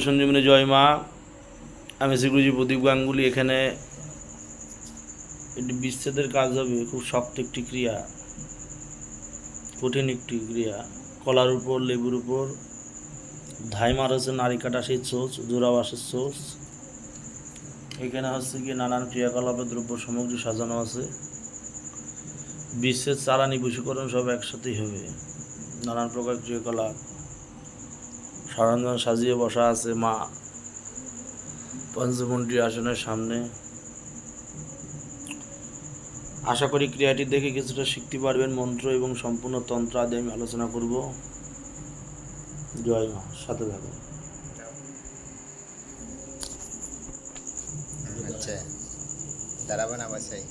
সঞ্জীবনী জয় মা। আমি শ্রীগুরুজি প্রদীপ গাঙ্গুলি। এখানে এটি বিচ্ছেদের কাজ হবে। খুব শক্ত একটি ক্রিয়া, কঠিন একটি ক্রিয়া। কলার উপর, লেবুর উপর ধাইমার হচ্ছে নারী কাটা সেই সোচ, জোড়াবাসের সোচ। এখানে হচ্ছে কি নানান ক্রিয়াকলাপের দ্রব্য সামগ্রী সাজানো আছে। বিচ্ছেদ, চালানি, বশীকরণ সব একসাথেই হবে। নানান প্রকার ক্রিয়াকলাপ, সরঞ্জাম সাজিয়ে বসা আছে মা পঞ্চমন্ত্রী আসনের সামনে। আশা করি ক্রিয়াটি দেখে কিছুটা শিখতে পারবেন। মন্ত্র এবং সম্পূর্ণ তন্ত্র আদি আমি আলোচনা করব। জয় মা, সাথে থাকুন। আচ্ছা, দাঁড়াবেন আবার সেই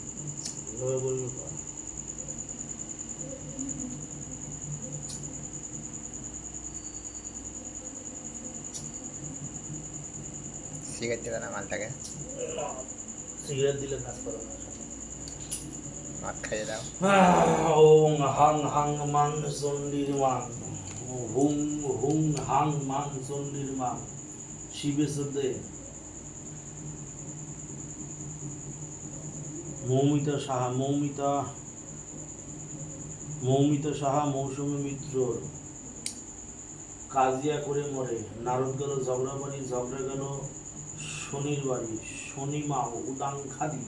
সিগারেট দিলে না মালটাকে, সিগারেট দিলে কাজ করে না। মদ খাইয়ে দাও। ওং হাং হাং মাং চণ্ডীর মাং, হুং হুং হাং মাং চণ্ডীর মাং। শিবে সদে মৌমিতা সাহা, মৌমিতা সাহা মৌসুমী মিত্রর কাজিয়া করে মরে। নারদ গেল ঝগড়া বাড়ি, ঝগড়া গেল শনির বাড়ি। শনি মাও উদাং খাদি,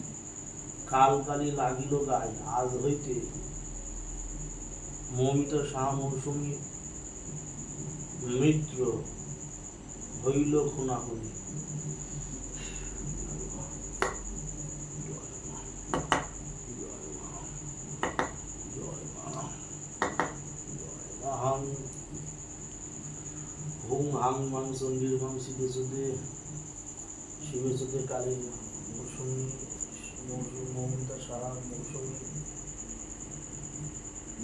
কাল কালি লাগিল গায়। আজ হইতে মৌমিতা সাহা মৌসুমী মিত্র হইল খুনাখুনি। হুং হাং মাং চণ্ডীর মাং শিবে চোদে কালী মৌসুমী মৌমিতা সাহা মৌসুমী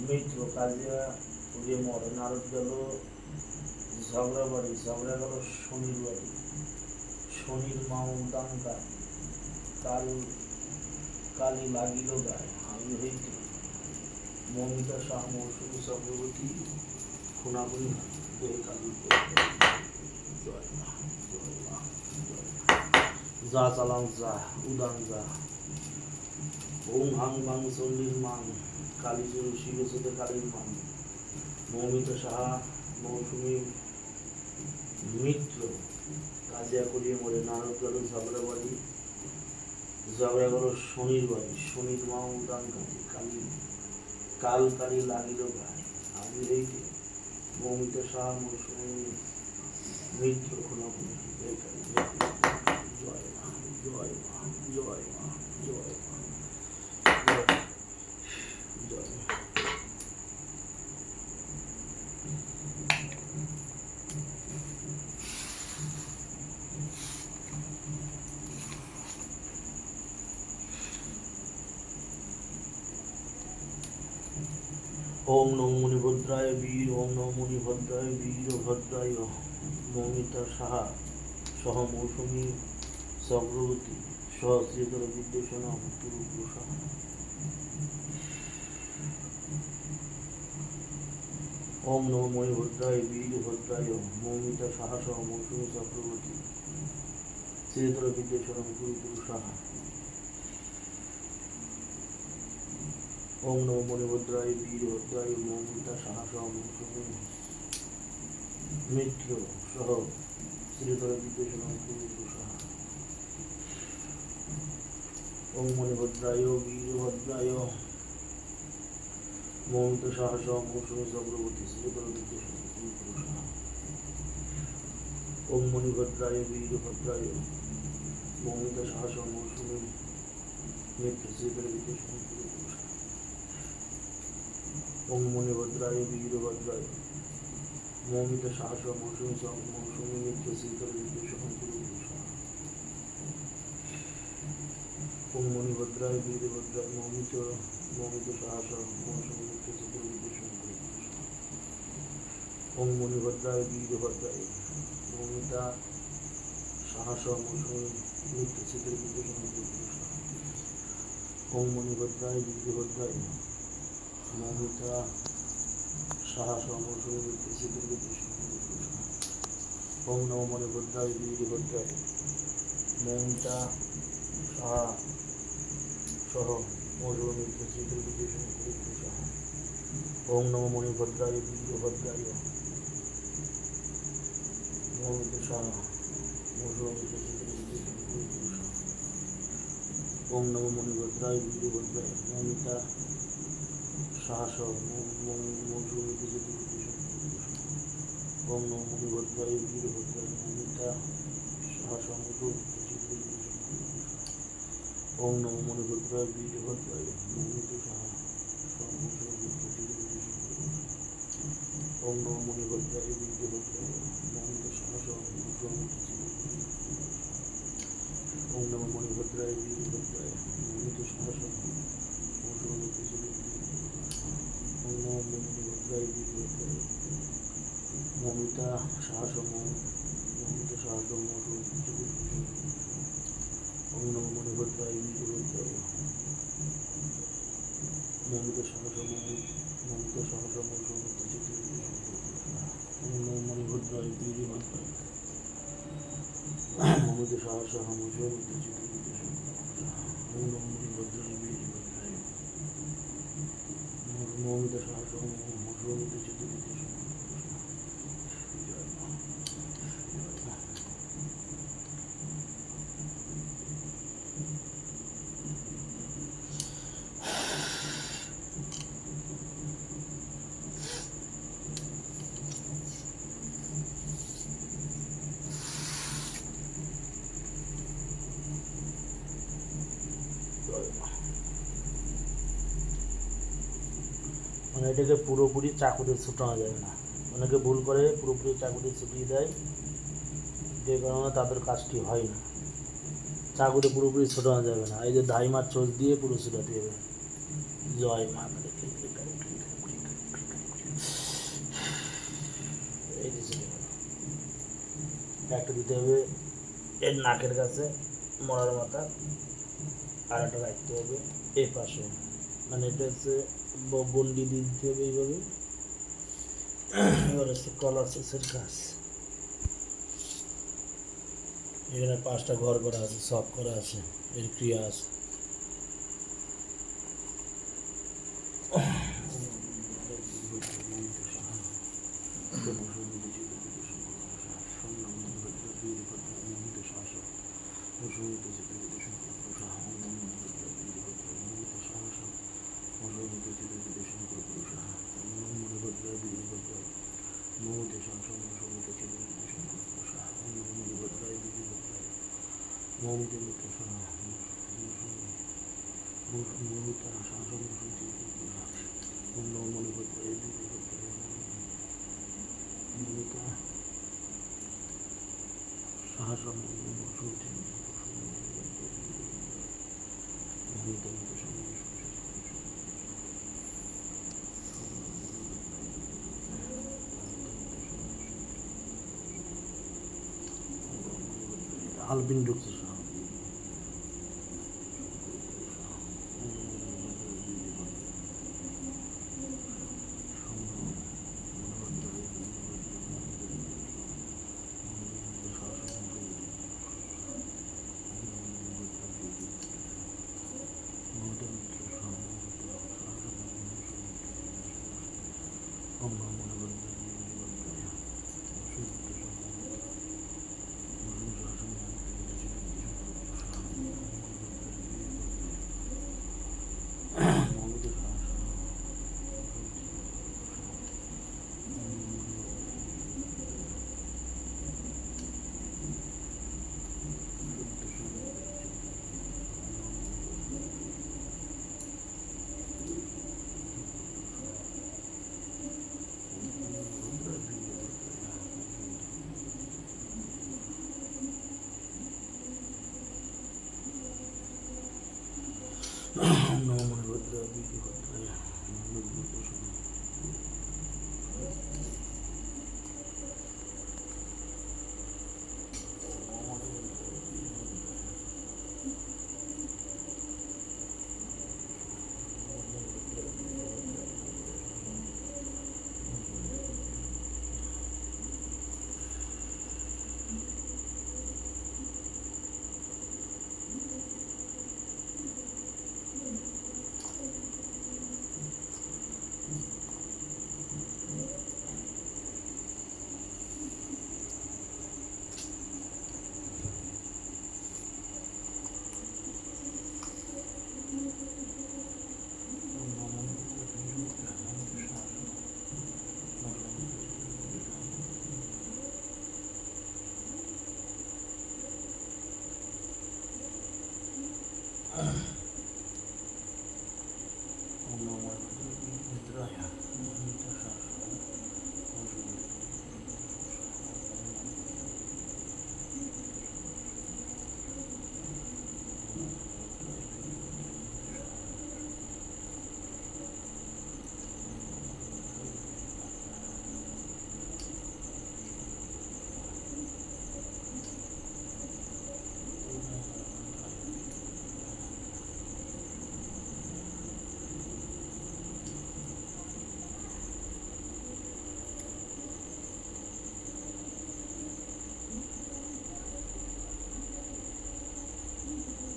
মিত্র কাজিয়া উড়িয়ে মরে। নারদ গেল ঝগড়া বাড়ি, ঝগড়া গেল শনির বাড়ি। শনির মা উদাঙ্কা, কাল কালি লাগিল গায়। আমি হইতে মৌমিতা শাহ মৌসুমী চক্রবর্তী খুনাখুনি দেহে কালী। জয় মা, জয় মা, জয় মা। যা চালান যা, উদান যা। ওং হাং মাং চণ্ডীর মাং, কালী চরু শিবে চোদে কালীর মাং। মৌমিতা সাহা মৌসুমী মিত্র কাজিয়া করিয়ে মরে। নারদ গেল ঝগড়া বাড়ি, ঝগড়া গেল শনির বাড়ি। শনির মা উদান কালী, কাল কালি লাগিল গায়। আমি হইতে মৌমিতা সাহা মৌসুমী মিত্র খুনাখুনি। জয় মা, জয় মা, জয় মা, জয় মা, জয় মা। ওম নমো মুনিভদ্রায় বীর, ওম নমো মুনিভদ্রায় বীরভদ্রায়। মৌমিতা সাহা সহ মৌসুমী চক্রবর্তী সহ শ্রীধর বিদ্যুষণ পুরুষা। ওম নমো মণিভদ্রায় বীরভদ্রায়। মৌমিতা সাহা সহ মৌসুমী চক্রবর্তী শ্রীধর বিদ্যুষণ পুরুষা। ওম নমো মণিভদ্রায় বীরভদ্রায়। মৌমিতা সাহা সহ মৌসুমী মিত্র সহ শ্রীধর বিদ্যুষণ পুরুষা। ওম মণিভদ্রায় বীরভদ্রায়। মৌমিতা সাহা সহ মৌসুমী চক্রবর্তী শ্রীধর বিদ্যুষণ পুরুষা। ওম মণিভদ্রায় বীরভদ্রায়। মৌমিতা সাহা সহ মৌসুমী মিত্র শ্রীধর বিদ্যুষণ পুরুষা। ওম মণিভদ্রায় বীরভদ্রায়। মৌমিতা সাহা সহ মৌসুমী মিত্র শ্রীধর বিদ্যুষণ পুরুষা। ওম মণিভদ্রায় বীরভদ্রায়। মৌমিতা সাহা সহ মৌসুমী মিত্র শ্রীধর বিদ্যুষণ পুরুষা। ওম মণিভদ্রায় বীরভদ্রায়। মৌমিতা সাহা সহ মৌসুমী মিত্র শ্রীধর বিদ্যুষণ পুরুষা। ওম মণিভদ্রায় বীরভদ্রায়। মৌমিতা সাহা সহ মৌসুমী মিত্র শ্রীধর বিদ্যুষণ পুরুষা। ওম নমো মণিভদ্রায় বীরভদ্রায় মৌমিতা সাহা সহ মধুমিত্র শ্রীদুর্বিদূষণ কুরুক্ষু সাহা। ওম নমো মণিভদ্রায় বীরভদ্রায় মৌমিতা সাহা মধুমিত্র শ্রীদুর্বিদূষণ কুরুক্ষু সাহা। ওম নমো মণিভদ্রায় বীরভদ্রায় মৌমিতা সাহা সহ মধুমিত্র শ্রীদুর্বিদূষণ কুরুক্ষু সাহা। ওম নমো মণিভদ্রায় বীরভদ্রায় মৌমিতা সাহা সহ মধুমিত্র শ্রীদুর্বিদূষণ কুরুক্ষু সাহা। ওম নমো মণিভদ্রায় বীরভদ্রায় মৌমিতা সাহা সহ মধুমিত্র শ্রীদুর্বিদূষণ কুরুক্ষু সাহা। ওম নমো মণিভদ্রায় বীরভদ্রায় মৌমিতা সাহা সহ মধুমিত্র শ্রীদুর্বিদূষণ কুরুক্ষু সাহা। ওম নমো মণিভদ্রায় বীরভদ্রায় মৌমিতা সাহা সহ মধুমিত্র শ্রীদুর্বিদূষণ কুরুক্ষু সাহা। ওম নমো মণিভদ্রায় বীরভদ্রায় মৌমিতা সাহা সহ মধুমিত্র শ্রীদুর্বিদূষণ কুরুক্ষু সাহা। ওম নমো মণিভদ্রায় বীরভদ্রায় মৌমিতা সাহা সহ মধুমিত্র শ্রীদুর্বিদূষণ কুরুক্ষু সাহা। ওম নমো মণিভদ্রায় বীরভদ্রায় মৌমিতা সাহা সহ মধুমিত্র শ্রীদুর্বিদূষণ কুরুক্ষু সাহা। ওম নমো মণিভদ্রায় বীরভদ্রায় মৌমিতা সাহা সহ মধুমিত্র শ্রীদুর্বিদূষণ কুরুক্ষু সাহা। জয় মা, জয় মা। মানে এটাকে পুরোপুরি চাকুতে ছুটানো যাবে না, অনেকে ভুল করে পুরোপুরি চাকুতে ছুটিয়ে দেয়, যে কারণে তাদের কাজটি হয় না। চাকুতে পুরোপুরি ছুটানো যাবে না, এই যে ধাইমার চোখ দিয়ে পুরো ছুটাতে হবে। জয় মা কালী। এই যে ছুটে গেল। একটা দিতে হবে এর নাকের কাছে মরার মাথা, আর একটা রাখতে হবে এই পাশে, মানে এটা হচ্ছে বন্ডি দিতে হবে এইভাবে। এবার হচ্ছে কলার সেক্সের কাজ। এখানে 5টা ঘর করা আছে, সব করা আছে, এর ক্রিয়া আছে। আলবিন ঢুকছে সব।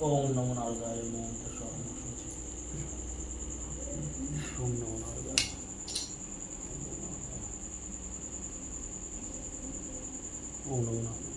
ওম নমো নারায়ণায় মন্ত্র স্বর্ণ সূচি ওম নমো নারায়ণায় ওম নমো নারায়ণায়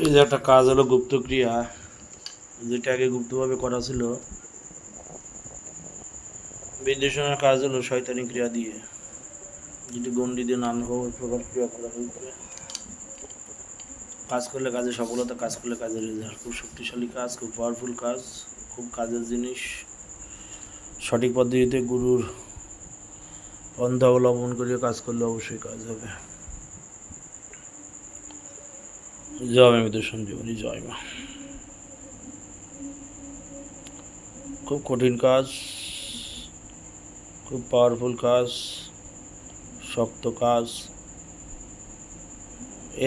এই যে একটা কাজ হলো গুপ্ত ক্রিয়া, যেটা আগে গুপ্তভাবে করা ছিল। বিদ্বেষণের কাজ হলো শয়তানি ক্রিয়া দিয়ে, যেটি গণ্ডি দিয়ে নানা প্রকার ক্রিয়া করা হয়েছে। কাজ করলে কাজে সফলতা, কাজ করলে কাজের রেজাল্ট। খুব শক্তিশালী কাজ, খুব পাওয়ারফুল কাজ, খুব কাজের জিনিস। সঠিক পদ্ধতিতে গুরুর পন্থা অবলম্বন করে কাজ করলে অবশ্যই কাজ হবে। জয় মা মৃত্যু সঞ্জীবনী, জয় মা। খুব কঠিন কাজ, খুব পাওয়ারফুল কাজ, শক্ত কাজ।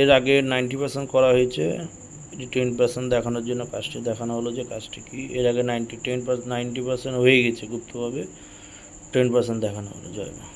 এর আগে 90% করা হয়েছে, এটি 10% দেখানোর জন্য কাজটি দেখানো হলো যে কাজটি কি। এর আগে 90% হয়ে গেছে গুপ্তভাবে, 10% দেখানো হলো। জয় মা।